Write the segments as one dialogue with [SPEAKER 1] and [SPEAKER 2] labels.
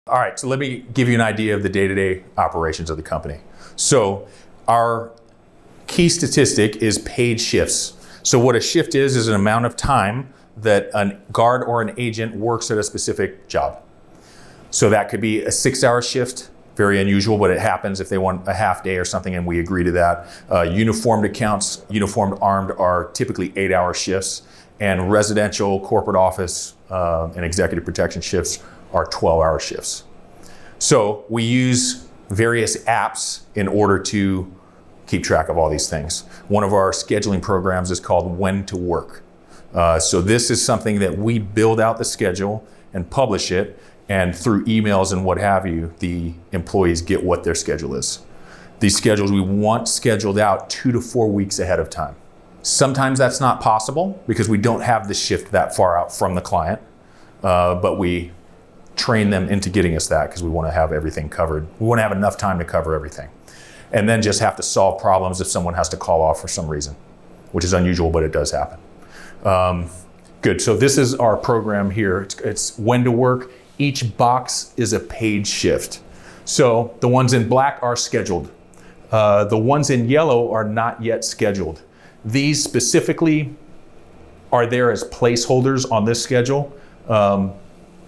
[SPEAKER 1] All right, so let me give you an idea of the day-to-day operations of the company. So our key statistic is paid shifts. So what a shift is an amount of time that a guard or an agent works at a specific job. So that could be a 6-hour shift, very unusual, but it happens if they want a half day or something and we agree to that. Uniformed accounts, uniformed armed are typically 8-hour shifts, and residential, corporate office, and executive protection shifts are 12-hour shifts. So we use various apps in order to keep track of all these things. One of our scheduling programs is called When to Work. So this is something that we build out the schedule and publish it, and through emails and what have you, the employees get what their schedule is. These schedules we want scheduled out 2 to 4 weeks ahead of time. Sometimes that's not possible because we don't have the shift that far out from the client, but we train them into getting us that because we want to have everything covered. We want to have enough time to cover everything. And then just have to solve problems if someone has to call off for some reason, which is unusual, but it does happen. Good, so this is our program here. It's When to Work. Each box is a paid shift. So the ones in black are scheduled. The ones in yellow are not yet scheduled. These specifically are there as placeholders on this schedule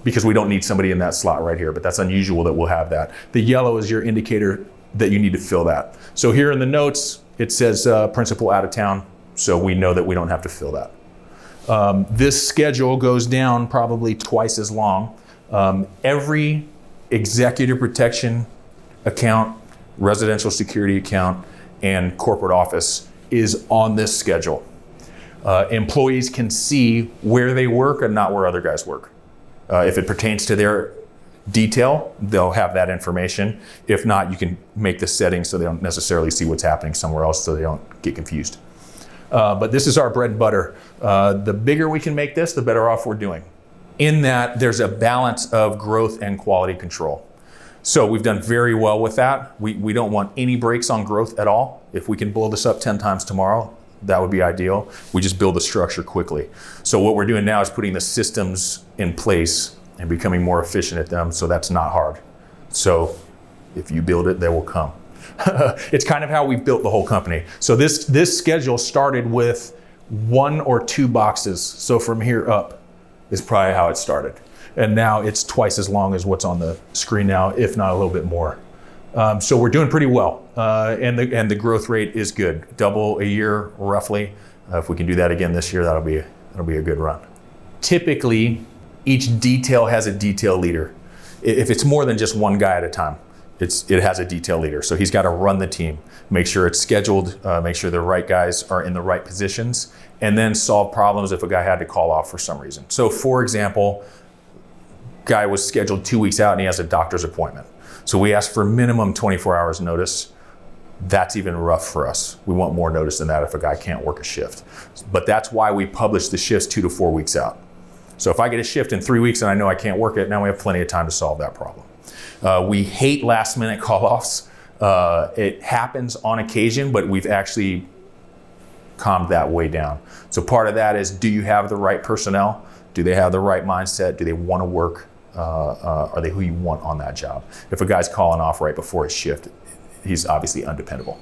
[SPEAKER 1] because we don't need somebody in that slot right here, but that's unusual that we'll have that. The yellow is your indicator that you need to fill that. So here in the notes, it says principal out of town, so we know that we don't have to fill that. This schedule goes down probably twice as long. Every executive protection account, residential security account, and corporate office is on this schedule. Employees can see where they work and not where other guys work. If it pertains to their detail, they'll have that information. If not, you can make the settings so they don't necessarily see what's happening somewhere else so they don't get confused. But this is our bread and butter. The bigger we can make this, the better off we're doing. In that, there's a balance of growth and quality control. So we've done very well with that. We don't want any breaks on growth at all. If we can blow this up 10 times tomorrow, that would be ideal. We just build the structure quickly. So what we're doing now is putting the systems in place and becoming more efficient at them, so that's not hard. So if you build it, they will come. It's kind of how we've built the whole company. So this schedule started with 1 or 2 boxes. So from here up is probably how it started. And now it's twice as long as what's on the screen now, if not a little bit more. So we're doing pretty well, and the growth rate is good, double a year roughly. If we can do that again this year, that'll be a good run. Typically, each detail has a detail leader. If it's more than just one guy at a time, it has a detail leader. So he's got to run the team, make sure it's scheduled, make sure the right guys are in the right positions, and then solve problems if a guy had to call off for some reason. So for example, guy was scheduled 2 weeks out and he has a doctor's appointment. So we ask for minimum 24 hours notice. That's even rough for us. We want more notice than that if a guy can't work a shift. But that's why we publish the shifts 2 to 4 weeks out. So if I get a shift in 3 weeks and I know I can't work it, now we have plenty of time to solve that problem. We hate last minute call-offs. It happens on occasion, but we've actually calmed that way down. So part of that is, do you have the right personnel? Do they have the right mindset? Do they want to work? Are they who you want on that job? If a guy's calling off right before his shift, he's obviously undependable.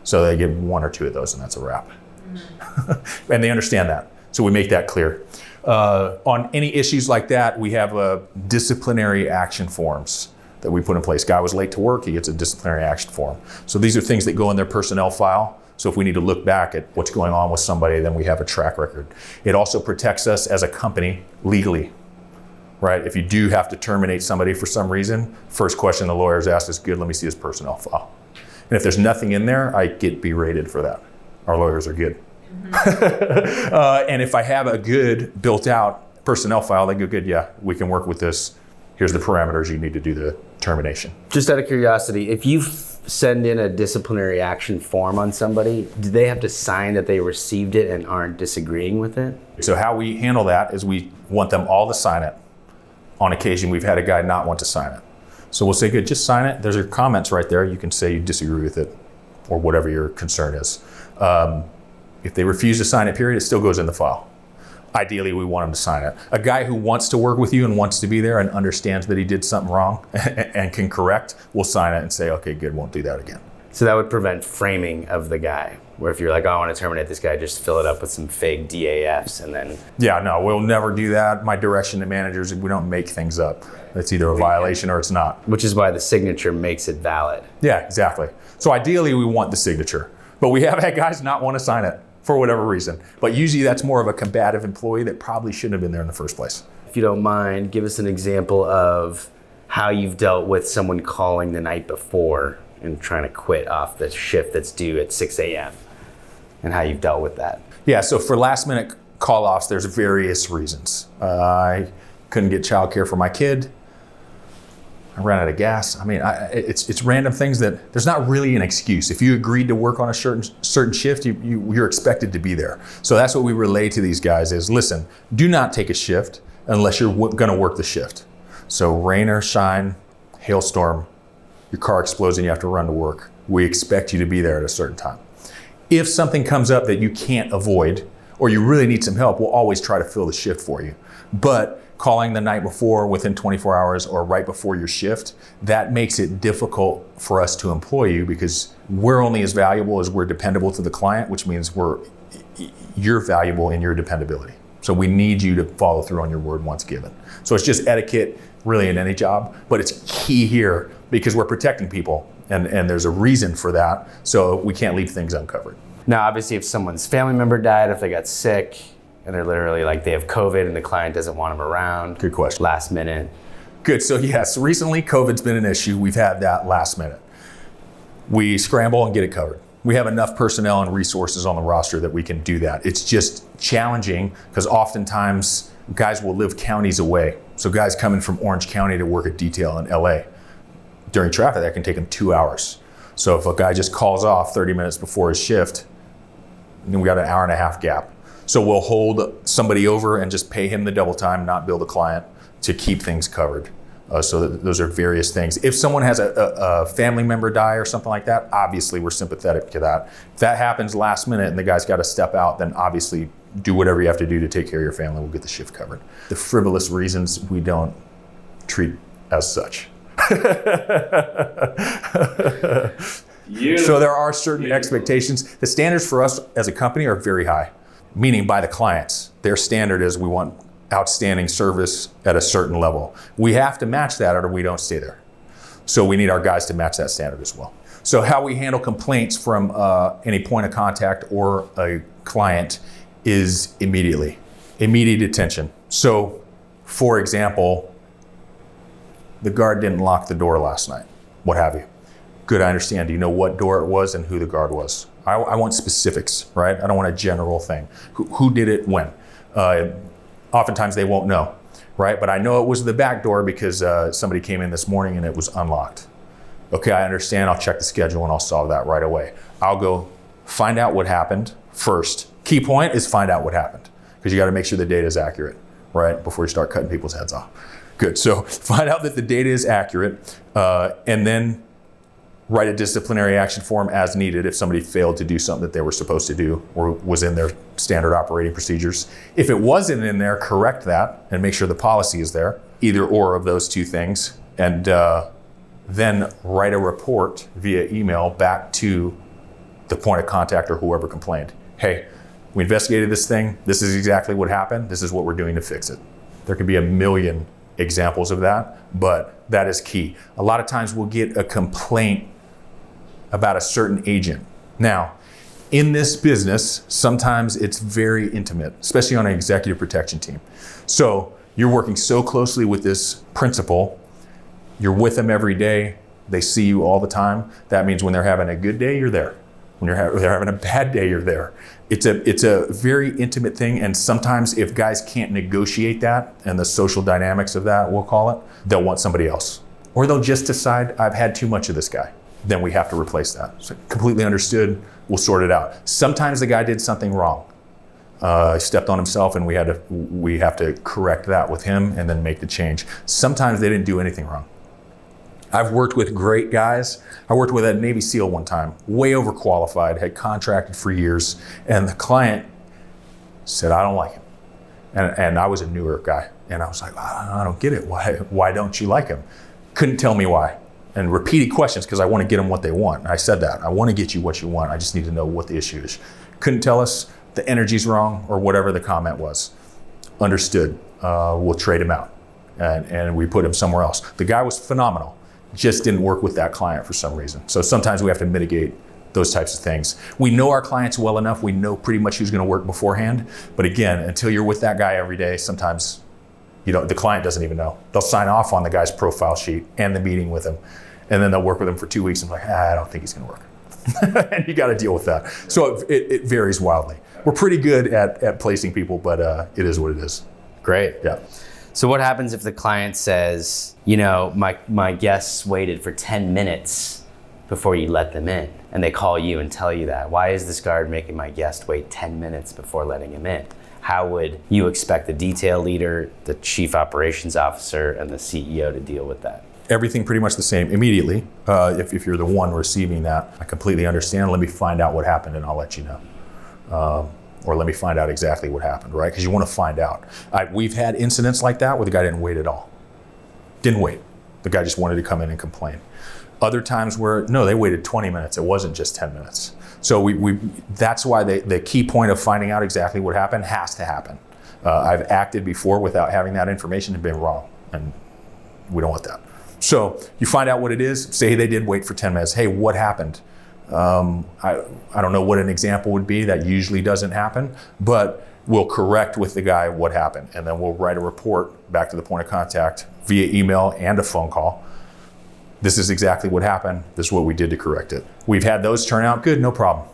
[SPEAKER 1] So they get 1 or 2 of those and that's a wrap. Mm-hmm. And they understand that. So we make that clear. On any issues like that, we have disciplinary action forms that we put in place. Guy was late to work, he gets a disciplinary action form. So these are things that go in their personnel file. So if we need to look back at what's going on with somebody, then we have a track record. It also protects us as a company legally, right? If you do have to terminate somebody for some reason, first question the lawyers ask is, good, let me see his personnel file. And if there's nothing in there, I get berated for that. Our lawyers are good. Mm-hmm. And if I have a good built out personnel file, they go, good, yeah, we can work with this. Here's the parameters you need to do the termination.
[SPEAKER 2] Just out of curiosity, if you send in a disciplinary action form on somebody, do they have to sign that they received it and aren't disagreeing with it?
[SPEAKER 1] So how we handle that is we want them all to sign it. On occasion, we've had a guy not want to sign it. So we'll say, good, just sign it. There's your comments right there. You can say you disagree with it or whatever your concern is. If they refuse to sign it, period, it still goes in the file. Ideally, we want him to sign it. A guy who wants to work with you and wants to be there and understands that he did something wrong and can correct will sign it and say, okay, good, won't do that again.
[SPEAKER 2] So that would prevent framing of the guy, where if you're like, oh, I want to terminate this guy, just fill it up with some fake DAFs and then...
[SPEAKER 1] Yeah, no, we'll never do that. My direction to managers is we don't make things up. It's either a violation or it's not.
[SPEAKER 2] Which is why the signature makes it valid.
[SPEAKER 1] Yeah, exactly. So ideally, we want the signature. But we have had guys not want to sign it for whatever reason. But usually that's more of a combative employee that probably shouldn't have been there in the first place.
[SPEAKER 2] If you don't mind, give us an example of how you've dealt with someone calling the night before and trying to quit off the shift that's due at 6 a.m. and how you've dealt with that.
[SPEAKER 1] Yeah, so for last minute call-offs, there's various reasons. I couldn't get childcare for my kid. I ran out of gas. I mean, it's random things that there's not really an excuse. If you agreed to work on a certain shift, you're expected to be there. So that's what we relay to these guys is, listen, do not take a shift unless you're gonna work the shift. So rain or shine, hailstorm, your car explodes and you have to run to work. We expect you to be there at a certain time. If something comes up that you can't avoid or you really need some help, we'll always try to fill the shift for you. But calling the night before within 24 hours or right before your shift, that makes it difficult for us to employ you because we're only as valuable as we're dependable to the client, which means you're valuable in your dependability. So we need you to follow through on your word once given. So it's just etiquette really in any job, but it's key here because we're protecting people and there's a reason for that. So we can't leave things uncovered.
[SPEAKER 2] Now, obviously, if someone's family member died, if they got sick, and they're literally like they have COVID and the client doesn't want them around.
[SPEAKER 1] Good question.
[SPEAKER 2] Last minute.
[SPEAKER 1] Good, so yes, recently COVID's been an issue. We've had that last minute. We scramble and get it covered. We have enough personnel and resources on the roster that we can do that. It's just challenging because oftentimes guys will live counties away. So guys coming from Orange County to work a detail in LA. During traffic, that can take them 2 hours. So if a guy just calls off 30 minutes before his shift, then we got an hour and a half gap. So we'll hold somebody over and just pay him the double time, not bill the client, to keep things covered. So those are various things. If someone has a family member die or something like that, obviously we're sympathetic to that. If that happens last minute and the guy's got to step out, then obviously do whatever you have to do to take care of your family. We'll get the shift covered. The frivolous reasons we don't treat as such. So there are certain expectations. The standards for us as a company are very high, meaning by the clients. Their standard is we want outstanding service at a certain level. We have to match that or we don't stay there. So we need our guys to match that standard as well. So how we handle complaints from any point of contact or a client is immediate attention. So for example, the guard didn't lock the door last night, what have you. Good, I understand. Do you know what door it was and who the guard was? I want specifics, right? I don't want a general thing. Who did it when? Oftentimes they won't know, right? But I know it was the back door because somebody came in this morning and it was unlocked. Okay, I understand. I'll check the schedule and I'll solve that right away. I'll go find out what happened first. Key point is find out what happened because you got to make sure the data is accurate, right? Before you start cutting people's heads off. Good, so find out that the data is accurate and then write a disciplinary action form as needed if somebody failed to do something that they were supposed to do or was in their standard operating procedures. If it wasn't in there, correct that and make sure the policy is there, either or of those two things, and then write a report via email back to the point of contact or whoever complained. Hey, we investigated this thing. This is exactly what happened. This is what we're doing to fix it. There could be a million examples of that, but that is key. A lot of times we'll get a complaint about a certain agent. Now, in this business, sometimes it's very intimate, especially on an executive protection team. So you're working so closely with this principal, you're with them every day, they see you all the time. That means when they're having a good day, you're there. When they're having a bad day, you're there. It's a very intimate thing, and sometimes if guys can't negotiate that and the social dynamics of that, we'll call it, they'll want somebody else. Or they'll just decide, I've had too much of this guy. Then we have to replace that. So completely understood, we'll sort it out. Sometimes the guy did something wrong. Stepped on himself and we have to correct that with him and then make the change. Sometimes they didn't do anything wrong. I've worked with great guys. I worked with a Navy SEAL one time, way overqualified, had contracted for years, and the client said, I don't like him. And I was a newer guy. And I was like, I don't get it. Why don't you like him? Couldn't tell me why. And repeated questions because I want to get them what they want. And I said that. I want to get you what you want. I just need to know what the issue is. Couldn't tell us the energy's wrong or whatever the comment was. Understood. We'll trade him out. And we put him somewhere else. The guy was phenomenal. Just didn't work with that client for some reason. So sometimes we have to mitigate those types of things. We know our clients well enough. We know pretty much who's going to work beforehand. But again, until you're with that guy every day, sometimes the client doesn't even know. They'll sign off on the guy's profile sheet and the meeting with him. And then they'll work with him for 2 weeks and be like, I don't think he's going to work. And you got to deal with that. So it varies wildly. We're pretty good at placing people, but it is what it is.
[SPEAKER 2] Great.
[SPEAKER 1] Yeah.
[SPEAKER 2] So what happens if the client says, my guests waited for 10 minutes before you let them in, and they call you and tell you that? Why is this guard making my guest wait 10 minutes before letting him in? How would you expect the detail leader, the chief operations officer, and the CEO to deal with that?
[SPEAKER 1] Everything pretty much the same immediately. If you're the one receiving that, I completely understand. Let me find out what happened and I'll let you know. Or let me find out exactly what happened, right? Because you want to find out. We've had incidents like that where the guy didn't wait at all. Didn't wait. The guy just wanted to come in and complain. Other times where, no, they waited 20 minutes. It wasn't just 10 minutes. So that's why the key point of finding out exactly what happened has to happen. I've acted before without having that information and been wrong. And we don't want that. So you find out what it is. Say they did wait for 10 minutes. Hey, what happened? I don't know what an example would be. That usually doesn't happen, but we'll correct with the guy what happened. And then we'll write a report back to the point of contact via email and a phone call. This is exactly what happened. This is what we did to correct it. We've had those turn out good, no problem.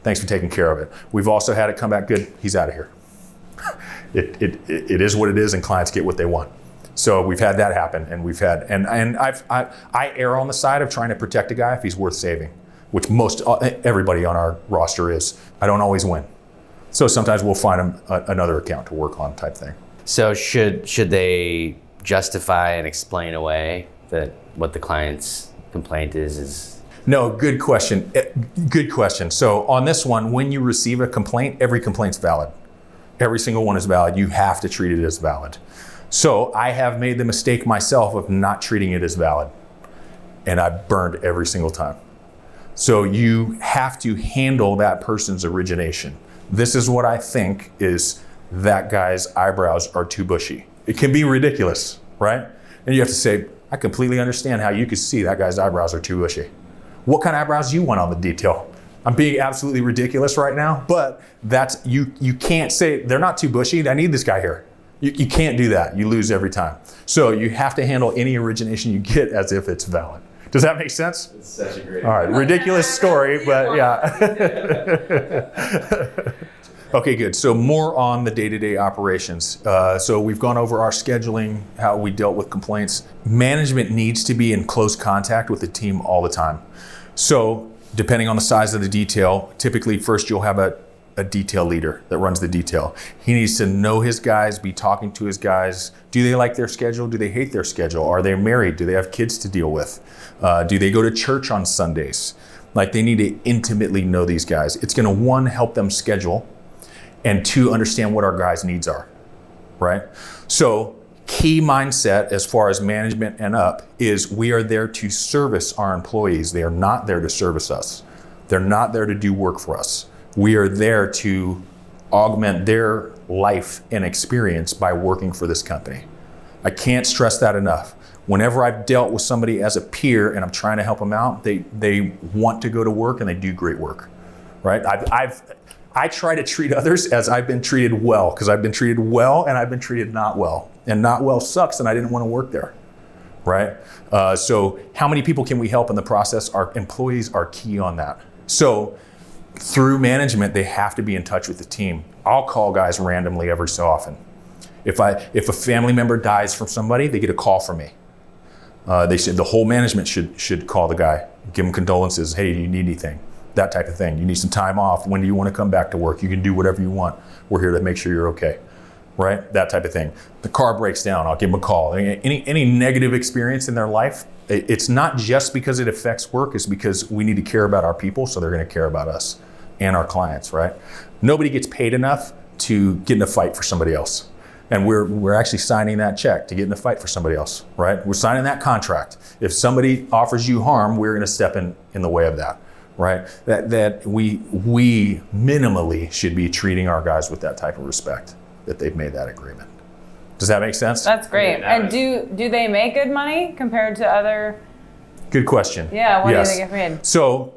[SPEAKER 1] Thanks for taking care of it. We've also had it come back good. He's out of here. It is what it is, and clients get what they want. So we've had that happen, and I err on the side of trying to protect a guy if he's worth saving, which everybody on our roster is. I don't always win. So sometimes we'll find him another account to work on type thing. So
[SPEAKER 2] should they justify and explain away that what the client's complaint is?
[SPEAKER 1] No, good question. Good question. So on this one, when you receive a complaint, every complaint's valid. Every single one is valid. You have to treat it as valid. So I have made the mistake myself of not treating it as valid. And I burned every single time. So you have to handle that person's origination. This is what I think is that guy's eyebrows are too bushy. It can be ridiculous, right? And you have to say, I completely understand how you could see that guy's eyebrows are too bushy. What kind of eyebrows do you want on the detail? I'm being absolutely ridiculous right now, but that's you can't say they're not too bushy. I need this guy here. You can't do that. You lose every time. So you have to handle any origination you get as if it's valid. Does that make sense?
[SPEAKER 2] It's such a great.
[SPEAKER 1] All right, ridiculous story, but yeah. Okay, good. So more on the day-to-day operations. So we've gone over our scheduling, how we dealt with complaints. Management needs to be in close contact with the team all the time. So depending on the size of the detail, typically first you'll have a detail leader that runs the detail. He needs to know his guys, be talking to his guys. Do they like their schedule? Do they hate their schedule? Are they married? Do they have kids to deal with? Do they go to church on Sundays? Like, they need to intimately know these guys. It's gonna, one, help them schedule, and two, understand what our guys' needs are, right? So key mindset as far as management and up is we are there to service our employees. They are not there to service us. They're not there to do work for us. We are there to augment their life and experience by working for this company. I can't stress that enough. Whenever I've dealt with somebody as a peer and I'm trying to help them out, they want to go to work and they do great work, right? I try to treat others as I've been treated well, because I've been treated well and I've been treated not well. And not well sucks, and I didn't want to work there, right? So how many people can we help in the process? Our employees are key on that. So through management, they have to be in touch with the team. I'll call guys randomly every so often. If a family member dies from somebody, they get a call from me. The whole management should call the guy, give him condolences. Hey, do you need anything? That type of thing. You need some time off. When do you want to come back to work? You can do whatever you want. We're here to make sure you're okay, right? That type of thing. The car breaks down, I'll give them a call. Any negative experience in their life, it's not just because it affects work, it's because we need to care about our people, so they're going to care about us and our clients, right? Nobody gets paid enough to get in a fight for somebody else. And we're actually signing that check to get in a fight for somebody else, right? We're signing that contract. If somebody offers you harm, we're going to step in the way of that, right? That we minimally should be treating our guys with that type of respect, that they've made that agreement. Does that make sense?
[SPEAKER 3] That's great. And do they make good money compared to other?
[SPEAKER 1] Good question.
[SPEAKER 3] Yeah, what do they get paid?
[SPEAKER 1] So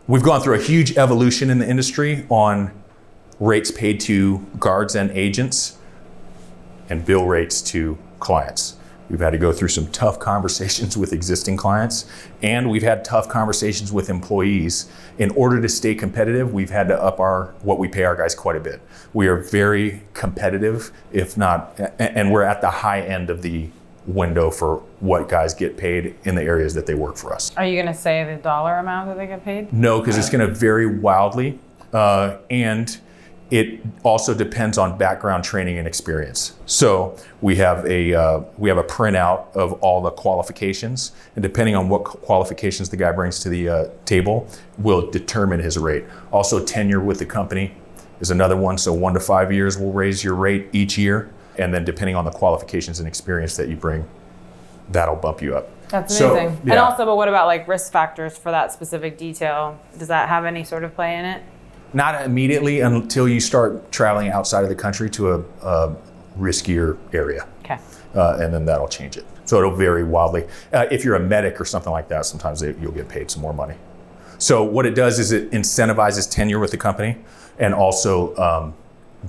[SPEAKER 1] we've gone through a huge evolution in the industry on rates paid to guards and agents and bill rates to clients. We've had to go through some tough conversations with existing clients, and we've had tough conversations with employees. In order to stay competitive, we've had to up what we pay our guys quite a bit. We are very competitive, if not, and we're at the high end of the window for what guys get paid in the areas that they work for us.
[SPEAKER 3] Are you going to say the dollar amount that they get paid?
[SPEAKER 1] No, because it's going to vary wildly, and it also depends on background, training, and experience. So we have a printout of all the qualifications, and depending on what qualifications the guy brings to the table, will determine his rate. Also, tenure with the company is another one. So 1 to 5 years will raise your rate each year, and then depending on the qualifications and experience that you bring, that'll bump you up.
[SPEAKER 3] That's amazing. And also, but what about like risk factors for that specific detail? Does that have any sort of play in it?
[SPEAKER 1] Not immediately until you start traveling outside of the country to a riskier area.
[SPEAKER 3] Okay.
[SPEAKER 1] And then that'll change it. So it'll vary wildly. If you're a medic or something like that, sometimes you'll get paid some more money. So what it does is it incentivizes tenure with the company, and also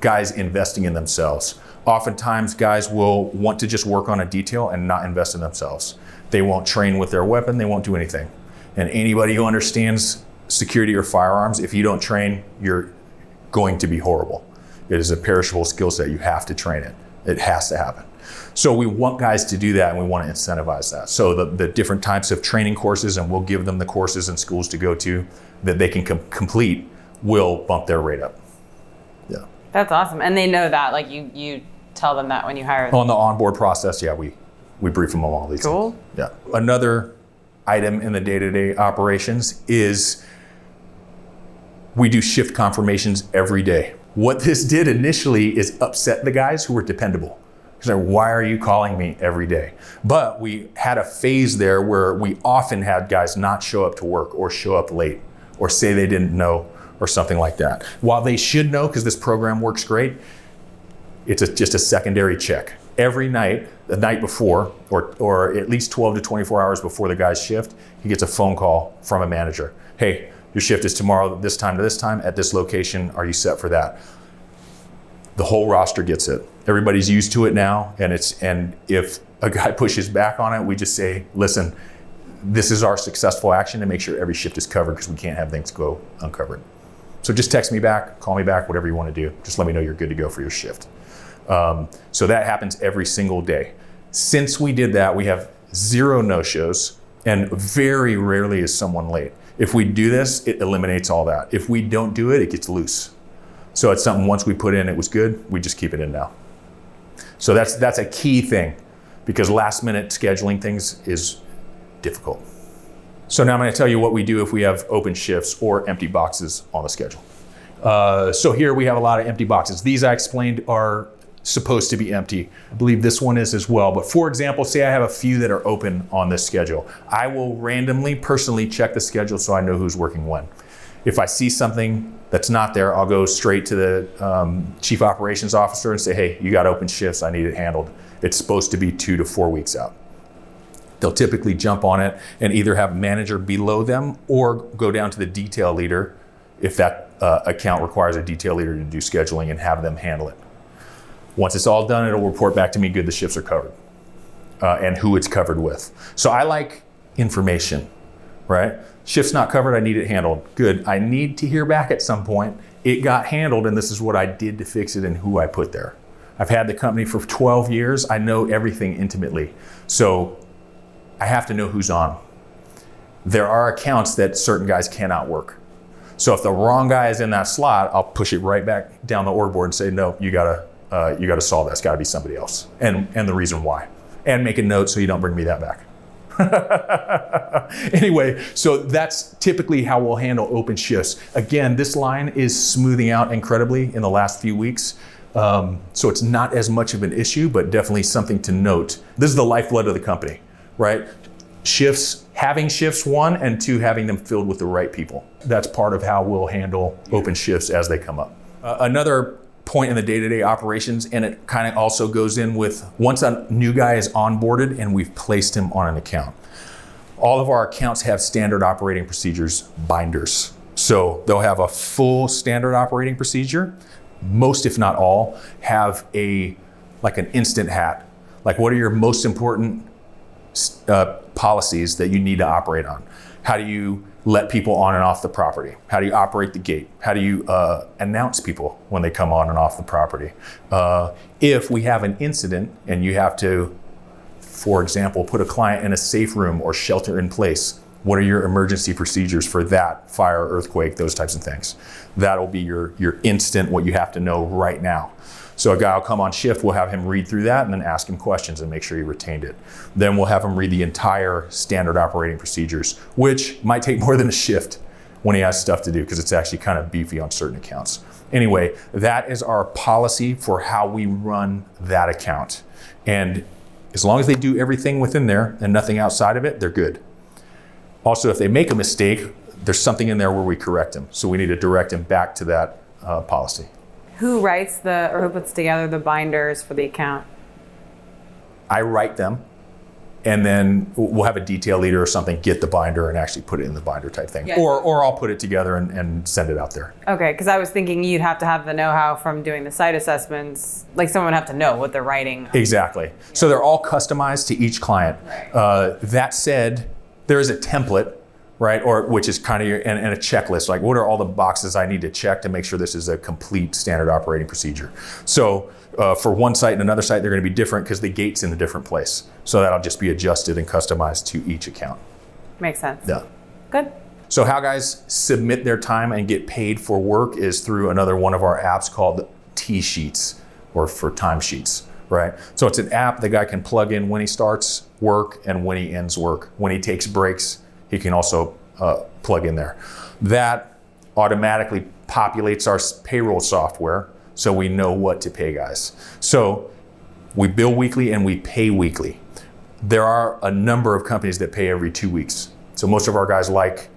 [SPEAKER 1] guys investing in themselves. Oftentimes guys will want to just work on a detail and not invest in themselves. They won't train with their weapon, they won't do anything. And anybody who understands security or firearms, if you don't train, you're going to be horrible. It is a perishable skill set. You have to train it. It has to happen. So we want guys to do that, and we want to incentivize that. So the different types of training courses, and we'll give them the courses and schools to go to that they can complete, will bump their rate up. Yeah.
[SPEAKER 3] That's awesome. And they know that, like you tell them that when you hire them.
[SPEAKER 1] On the onboard process, yeah, we brief them on all these
[SPEAKER 3] Cool.
[SPEAKER 1] things. Yeah. Another item in the day-to-day operations is we do shift confirmations every day. What this did initially is upset the guys who were dependable. Because like, why are you calling me every day? But we had a phase there where we often had guys not show up to work, or show up late, or say they didn't know, or something like that. While they should know, because this program works great, it's just a secondary check. Every night, the night before, or at least 12 to 24 hours before the guy's shift, he gets a phone call from a manager. Hey, your shift is tomorrow, this time to this time, at this location. Are you set for that? The whole roster gets it. Everybody's used to it now, and if a guy pushes back on it, we just say, listen, this is our successful action to make sure every shift is covered, because we can't have things go uncovered. So just text me back, call me back, whatever you want to do. Just let me know you're good to go for your shift. So that happens every single day. Since we did that, we have 0 no-shows, and very rarely is someone late. If we do this, it eliminates all that. If we don't do it, it gets loose. So it's something, once we put in, it was good, we just keep it in now. So that's a key thing, because last minute scheduling things is difficult. So now I'm going to tell you what we do if we have open shifts or empty boxes on the schedule. So here we have a lot of empty boxes. These I explained are supposed to be empty. I believe this one is as well. But for example, say I have a few that are open on this schedule. I will randomly, personally check the schedule so I know who's working when. If I see something that's not there, I'll go straight to the chief operations officer and say, hey, you got open shifts, I need it handled. It's supposed to be 2 to 4 weeks out. They'll typically jump on it and either have a manager below them, or go down to the detail leader if that account requires a detail leader to do scheduling, and have them handle it. Once it's all done, it'll report back to me, good, the shifts are covered, and who it's covered with. So I like information, right? Shift's not covered, I need it handled. Good, I need to hear back at some point, it got handled, and this is what I did to fix it and who I put there. I've had the company for 12 years, I know everything intimately. So I have to know who's on. There are accounts that certain guys cannot work. So if the wrong guy is in that slot, I'll push it right back down the org board and say, no, you gotta solve that. It's gotta be somebody else, and the reason why. And make a note so you don't bring me that back. Anyway, so that's typically how we'll handle open shifts. Again, this line is smoothing out incredibly in the last few weeks. So it's not as much of an issue, but definitely something to note. This is the lifeblood of the company, right? Having shifts, 1, and 2, having them filled with the right people. That's part of how we'll handle open shifts as they come up. Another point in the day-to-day operations, and it kind of also goes in with once a new guy is onboarded and we've placed him on an account. All of our accounts have standard operating procedures, binders. So they'll have a full standard operating procedure. Most, if not all, have an instant hat. Like, what are your most important policies that you need to operate on? How do you let people on and off the property? How do you operate the gate? How do you announce people when they come on and off the property? If we have an incident and you have to, for example, put a client in a safe room or shelter in place, what are your emergency procedures for that? Fire, earthquake, those types of things. That'll be your instant, what you have to know right now. So a guy will come on shift, we'll have him read through that and then ask him questions and make sure he retained it. Then we'll have him read the entire standard operating procedures, which might take more than a shift when he has stuff to do because it's actually kind of beefy on certain accounts. Anyway, that is our policy for how we run that account. And as long as they do everything within there and nothing outside of it, they're good. Also, if they make a mistake, there's something in there where we correct them. So we need to direct them back to that policy.
[SPEAKER 3] Who writes or who puts together the binders for the account?
[SPEAKER 1] I write them, and then we'll have a detail leader or something get the binder and actually put it in the binder type thing.
[SPEAKER 3] Yeah.
[SPEAKER 1] Or I'll put it together and send it out there.
[SPEAKER 3] Okay, because I was thinking you'd have to have the know-how from doing the site assessments. Like, someone would have to know what they're writing.
[SPEAKER 1] Exactly. So they're all customized to each client.
[SPEAKER 3] Right.
[SPEAKER 1] That said, there is a template, right? Or which is kind of and a checklist. Like, what are all the boxes I need to check to make sure this is a complete standard operating procedure? So for one site and another site, they're going to be different because the gate's in a different place. So that'll just be adjusted and customized to each account.
[SPEAKER 3] Makes sense.
[SPEAKER 1] Yeah.
[SPEAKER 3] Good.
[SPEAKER 1] So how guys submit their time and get paid for work is through another one of our apps called T-Sheets, or for timesheets, right? So it's an app the guy can plug in when he starts work and when he ends work. When he takes breaks, he can also plug in there. That automatically populates our payroll software so we know what to pay guys. So we bill weekly and we pay weekly. There are a number of companies that pay every 2 weeks. So most of our guys like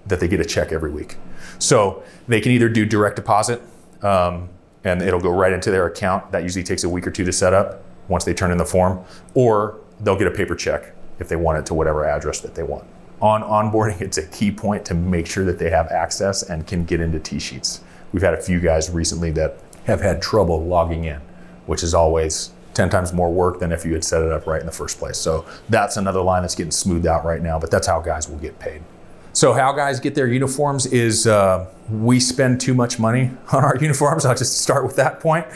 [SPEAKER 1] that they get a check every week. So they can either do direct deposit and it'll go right into their account. That usually takes a week or 2 to set up once they turn in the form, or they'll get a paper check if they want it to whatever address that they want. On onboarding, it's a key point to make sure that they have access and can get into T-Sheets. We've had a few guys recently that have had trouble logging in, which is always 10 times more work than if you had set it up right in the first place. So that's another line that's getting smoothed out right now, but that's how guys will get paid. So how guys get their uniforms is we spend too much money on our uniforms. I'll just start with that point.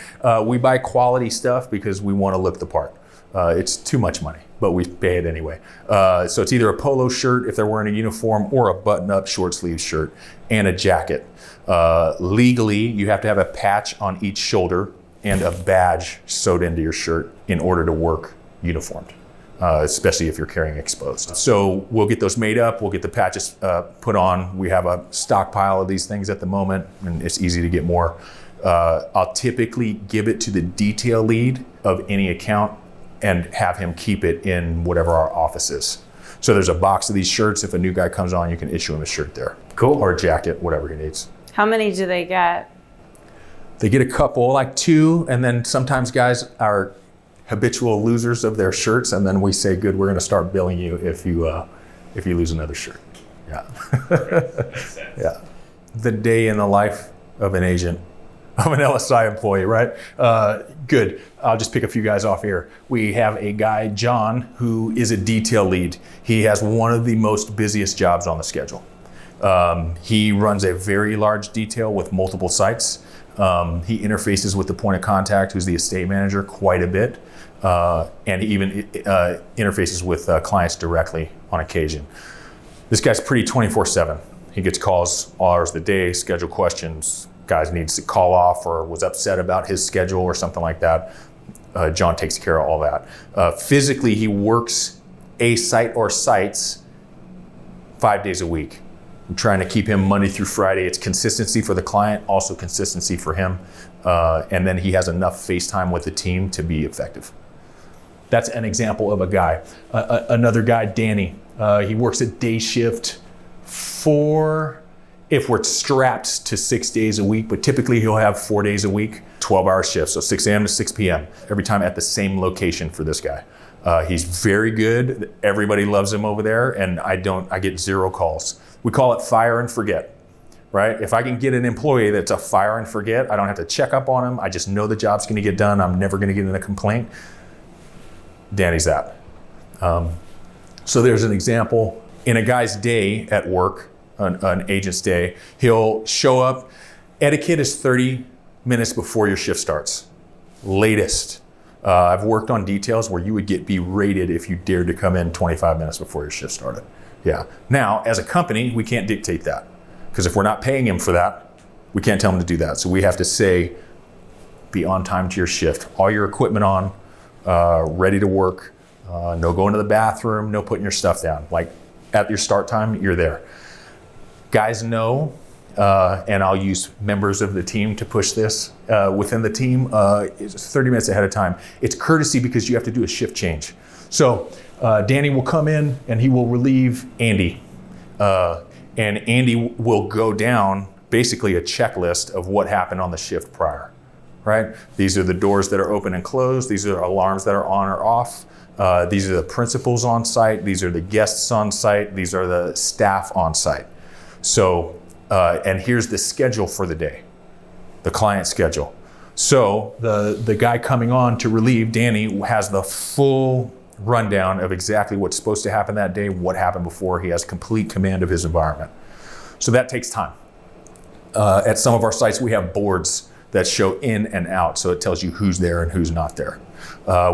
[SPEAKER 1] We buy quality stuff because we want to look the part. It's too much money, but we pay it anyway. So it's either a polo shirt if they're wearing a uniform, or a button-up short sleeve shirt and a jacket. Legally, you have to have a patch on each shoulder and a badge sewed into your shirt in order to work uniformed, especially if you're carrying exposed. So we'll get those made up, we'll get the patches put on. We have a stockpile of these things at the moment, and it's easy to get more. I'll typically give it to the detail lead of any account and have him keep it in whatever our office is. So there's a box of these shirts. If a new guy comes on, you can issue him a shirt there.
[SPEAKER 2] Cool.
[SPEAKER 1] Or a jacket, whatever he needs.
[SPEAKER 3] How many do they get?
[SPEAKER 1] They get a couple, like 2, and then sometimes guys are habitual losers of their shirts, and then we say, good, we're gonna start billing you if you lose another shirt. Yeah. Yeah. The day in the life of an agent, of an LSI employee, right? Good. I'll just pick a few guys off here. We have a guy, John, who is a detail lead. He has one of the most busiest jobs on the schedule. He runs a very large detail with multiple sites. He interfaces with the point of contact, who's the estate manager, quite a bit. And he even interfaces with clients directly on occasion. This guy's pretty 24/7. He gets calls all hours of the day, schedule questions. Guys needs to call off or was upset about his schedule or something like that. John takes care of all that. Physically, he works a site or sites 5 days a week. I'm trying to keep him Monday through Friday. It's consistency for the client, also consistency for him. And then he has enough face time with the team to be effective. That's an example of a guy. Another guy, Danny, he works a day shift if we're strapped to 6 days a week, but typically he'll have 4 days a week, 12-hour shifts, so 6 a.m. to 6 p.m. every time at the same location for this guy. He's very good. Everybody loves him over there, and I get 0 calls. We call it fire and forget, right? If I can get an employee that's a fire and forget, I don't have to check up on him. I just know the job's gonna get done. I'm never gonna get in a complaint. Danny's that. So there's an example. In a guy's day at work, an agent's day, he'll show up. Etiquette is 30 minutes before your shift starts, latest. I've worked on details where you would be berated if you dared to come in 25 minutes before your shift started. Yeah. Now, as a company, we can't dictate that, because if we're not paying him for that, we can't tell him to do that. So we have to say, be on time to your shift. All your equipment on, ready to work. No going to the bathroom, no putting your stuff down. Like at your start time, you're there. Guys know, and I'll use members of the team to push this within the team, it's 30 minutes ahead of time. It's courtesy because you have to do a shift change. So Danny will come in and he will relieve Andy. And Andy will go down basically a checklist of what happened on the shift prior, right? These are the doors that are open and closed. These are alarms that are on or off. These are the principals on site. These are the guests on site. These are the staff on site. So, and here's the schedule for the day, the client schedule. So the guy coming on to relieve Danny has the full rundown of exactly what's supposed to happen that day, what happened before. He has complete command of his environment. So that takes time. At some of our sites, we have boards that show in and out, so it tells you who's there and who's not there.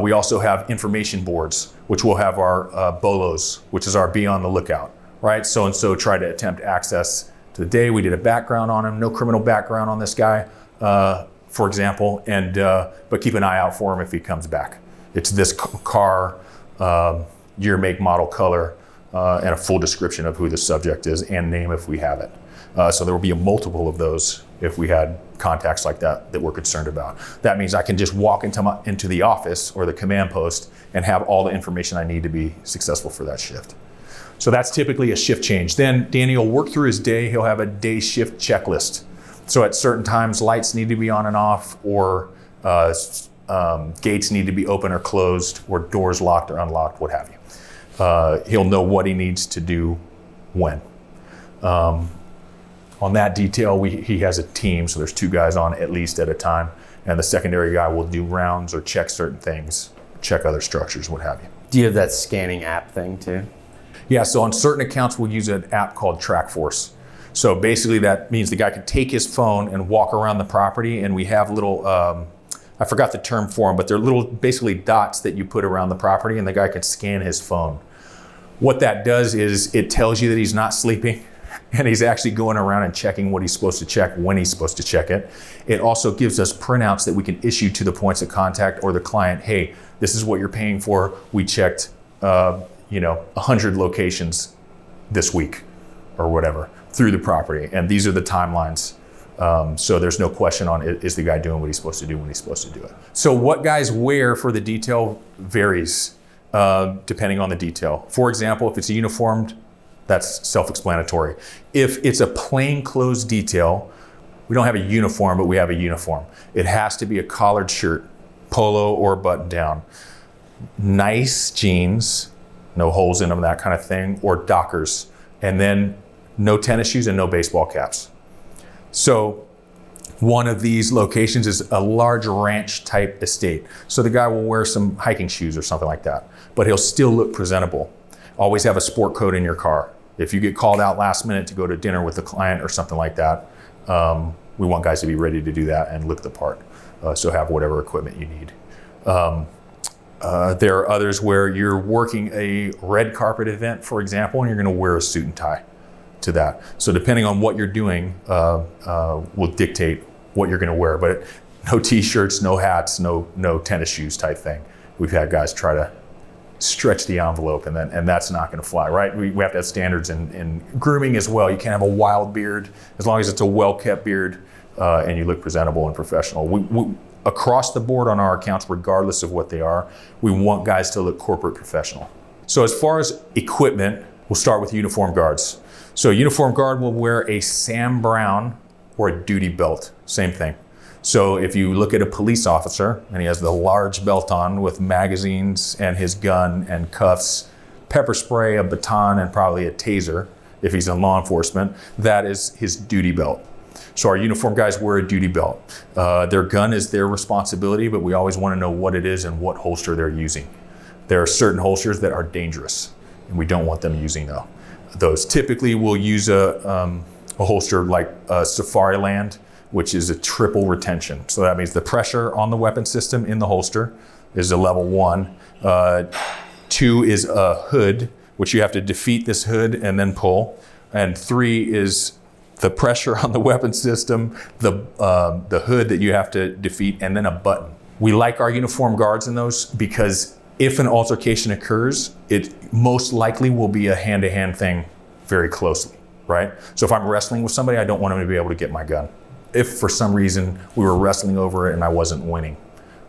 [SPEAKER 1] We also have information boards, which will have our BOLOs, which is our be on the lookout, right? So-and-so tried to attempt access to the day. We did a background on him, no criminal background on this guy, for example, and but keep an eye out for him if he comes back. It's this car, year, make, model, color, and a full description of who the subject is and name if we have it. So there will be a multiple of those if we had contacts like that we're concerned about. That means I can just walk into the office or the command post and have all the information I need to be successful for that shift. So that's typically a shift change. Then Danny will work through his day. He'll have a day shift checklist. So at certain times, lights need to be on and off, or gates need to be open or closed, or doors locked or unlocked, what have you. He'll know what he needs to do when. On that detail, he has a team, so there's 2 guys on at least at a time, and the secondary guy will do rounds or check certain things, check other structures, what have you.
[SPEAKER 2] Do you have that scanning app thing too?
[SPEAKER 1] Yeah, so on certain accounts, we'll use an app called TrackForce. So basically that means the guy can take his phone and walk around the property, and we have little, I forgot the term for them, but they're little basically dots that you put around the property, and the guy can scan his phone. What that does is it tells you that he's not sleeping, and he's actually going around and checking what he's supposed to check when he's supposed to check it. It also gives us printouts that we can issue to the points of contact or the client. Hey, this is what you're paying for. We checked 100 locations this week or whatever through the property. And these are the timelines. So there's no question on is the guy doing what he's supposed to do when he's supposed to do it. So what guys wear for the detail varies depending on the detail. For example, if it's a uniformed, that's self-explanatory. If it's a plain clothes detail, we don't have a uniform, but we have a uniform. It has to be a collared shirt, polo or button down. Nice jeans, no holes in them, that kind of thing, or Dockers. And then no tennis shoes and no baseball caps. So one of these locations is a large ranch type estate. So the guy will wear some hiking shoes or something like that, but he'll still look presentable. Always have a sport coat in your car. If you get called out last minute to go to dinner with a client or something like that, we want guys to be ready to do that and look the part. So have whatever equipment you need. There are others where you're working a red carpet event, for example, and you're gonna wear a suit and tie to that. So depending on what you're doing will dictate what you're gonna wear, but no t-shirts, no hats, no tennis shoes type thing. We've had guys try to stretch the envelope, and that's not going to fly, right? We have to have standards in grooming as well. You can't have a wild beard as long as it's a well-kept beard and you look presentable and professional. We across the board on our accounts, regardless of what they are, we want guys to look corporate professional. So as far as equipment, we'll start with uniform guards. So a uniform guard will wear a Sam Browne or a duty belt, same thing. So if you look at a police officer and he has the large belt on with magazines and his gun and cuffs, pepper spray, a baton, and probably a taser, if he's in law enforcement, that is his duty belt. So our uniform guys wear a duty belt. Their gun is their responsibility, but we always want to know what it is and what holster they're using. There are certain holsters that are dangerous, and we don't want them using those. Typically, we'll use a holster like a Safariland, which is a triple retention. So that means the pressure on the weapon system in the holster is a level 1. 2 is a hood, which you have to defeat this hood and then pull. And 3 is the pressure on the weapon system, the hood that you have to defeat, and then a button. We like our uniform guards in those because if an altercation occurs, it most likely will be a hand-to-hand thing very closely, right? So if I'm wrestling with somebody, I don't want them to be able to get my gun. If for some reason we were wrestling over it and I wasn't winning,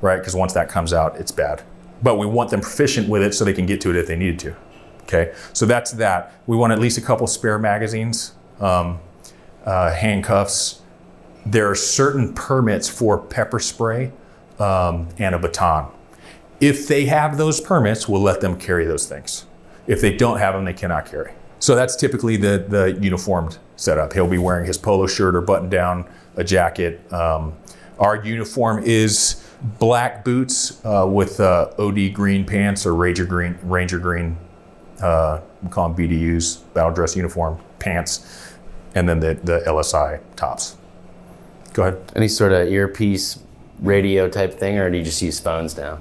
[SPEAKER 1] right? Because once that comes out, it's bad. But we want them proficient with it so they can get to it if they needed to, okay? So that's that. We want at least a couple spare magazines, handcuffs. There are certain permits for pepper spray and a baton. If they have those permits, we'll let them carry those things. If they don't have them, they cannot carry. So that's typically the uniformed setup. He'll be wearing his polo shirt or button down, a jacket. Our uniform is black boots with OD green pants or Ranger green, we call them BDUs, battle dress uniform pants, and then the LSI tops. Go ahead.
[SPEAKER 2] Any sort of earpiece, radio type thing, or do you just use phones now?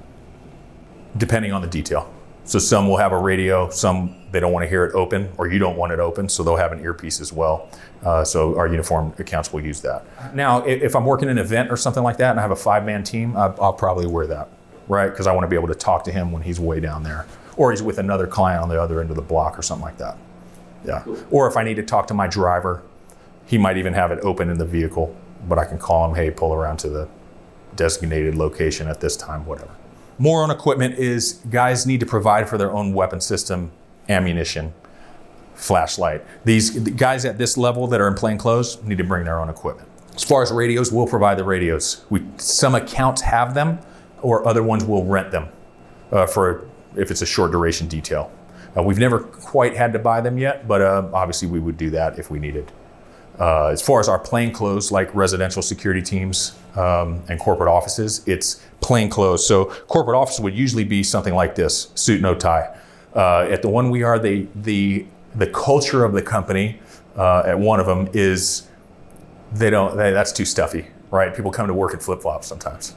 [SPEAKER 1] Depending on the detail. So some will have a radio, some they don't want to hear it open, or you don't want it open, so they'll have an earpiece as well. So our uniform accounts will use that. Now, if I'm working an event or something like that and I have a 5-man team, I'll probably wear that, right? Because I want to be able to talk to him when he's way down there, or he's with another client on the other end of the block or something like that. Yeah. Or if I need to talk to my driver, he might even have it open in the vehicle, but I can call him, hey, pull around to the designated location at this time, whatever. More on equipment is guys need to provide for their own weapon system, ammunition, flashlight. These guys at this level that are in plain clothes need to bring their own equipment. As far as radios, we'll provide the radios. Some accounts have them, or other ones will rent them for if it's a short duration detail. We've never quite had to buy them yet, but obviously we would do that if we needed. As far as our plain clothes, like residential security teams and corporate offices, it's plain clothes. So corporate office would usually be something like this: suit, no tie. At the one we are, the culture of the company at one of them is that's too stuffy, right? People come to work in flip-flops sometimes.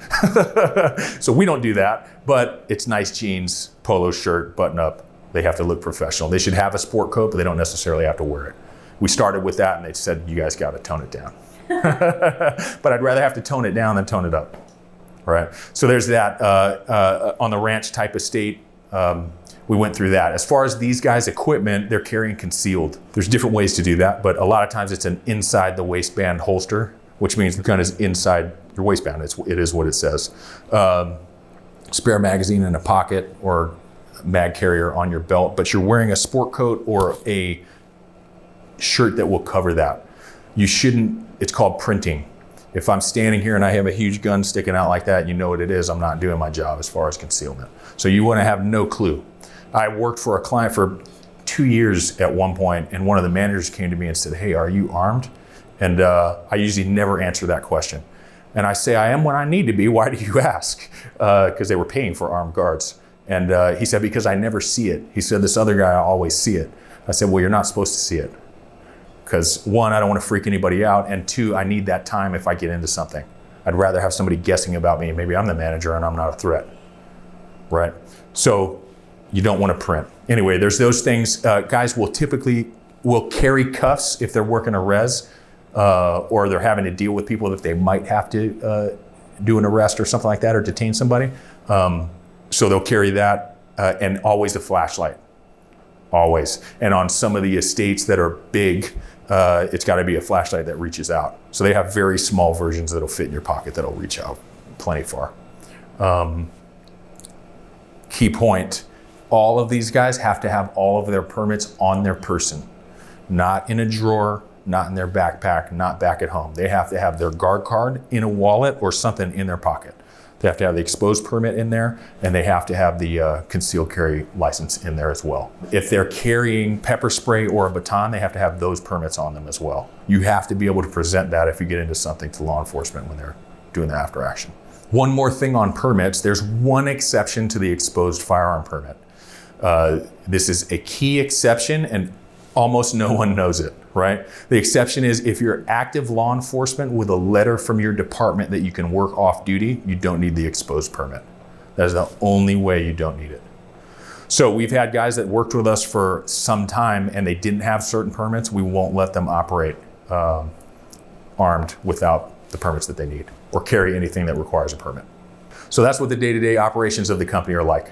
[SPEAKER 1] So we don't do that, but it's nice jeans, polo shirt, button up. They have to look professional. They should have a sport coat, but they don't necessarily have to wear it. We started with that and they said, you guys got to tone it down. But I'd rather have to tone it down than tone it up, right? So there's that. On the ranch type estate, we went through that. As far as these guys' equipment, they're carrying concealed. There's different ways to do that, but a lot of times it's an inside the waistband holster, which means the gun is inside your waistband. It is what it says. Spare magazine in a pocket or mag carrier on your belt, but you're wearing a sport coat or a shirt that will cover that. You shouldn't, it's called printing. If I'm standing here and I have a huge gun sticking out like that, you know what it is, I'm not doing my job as far as concealment. So you want to have no clue. I worked for a client for 2 years at one point, and one of the managers came to me and said, hey, are you armed? And I usually never answer that question. And I say, I am when I need to be. Why do you ask? Because they were paying for armed guards. And he said, because I never see it. He said, this other guy, I always see it. I said, well, you're not supposed to see it. Because 1, I don't want to freak anybody out, and 2, I need that time if I get into something. I'd rather have somebody guessing about me. Maybe I'm the manager and I'm not a threat, right? So you don't want to print. Anyway, there's those things. Guys will carry cuffs if they're working a res, or they're having to deal with people that they might have to do an arrest or something like that, or detain somebody. So they'll carry that. and always a flashlight, always. And on some of the estates that are big, it's got to be a flashlight that reaches out. So they have very small versions that'll fit in your pocket that'll reach out plenty far. Key point, all of these guys have to have all of their permits on their person, not in a drawer, not in their backpack, not back at home. They have to have their guard card in a wallet or something in their pocket. They have to have the exposed permit in there, and they have to have the concealed carry license in there as well. If they're carrying pepper spray or a baton, they have to have those permits on them as well. You have to be able to present that if you get into something to law enforcement when they're doing the after action. One more thing on permits, there's one exception to the exposed firearm permit. This is a key exception and almost no one knows it, right? The exception is if you're active law enforcement with a letter from your department that you can work off duty, you don't need the exposed permit. That is the only way you don't need it. So we've had guys that worked with us for some time and they didn't have certain permits. We won't let them operate armed without the permits that they need or carry anything that requires a permit. So that's what the day-to-day operations of the company are like.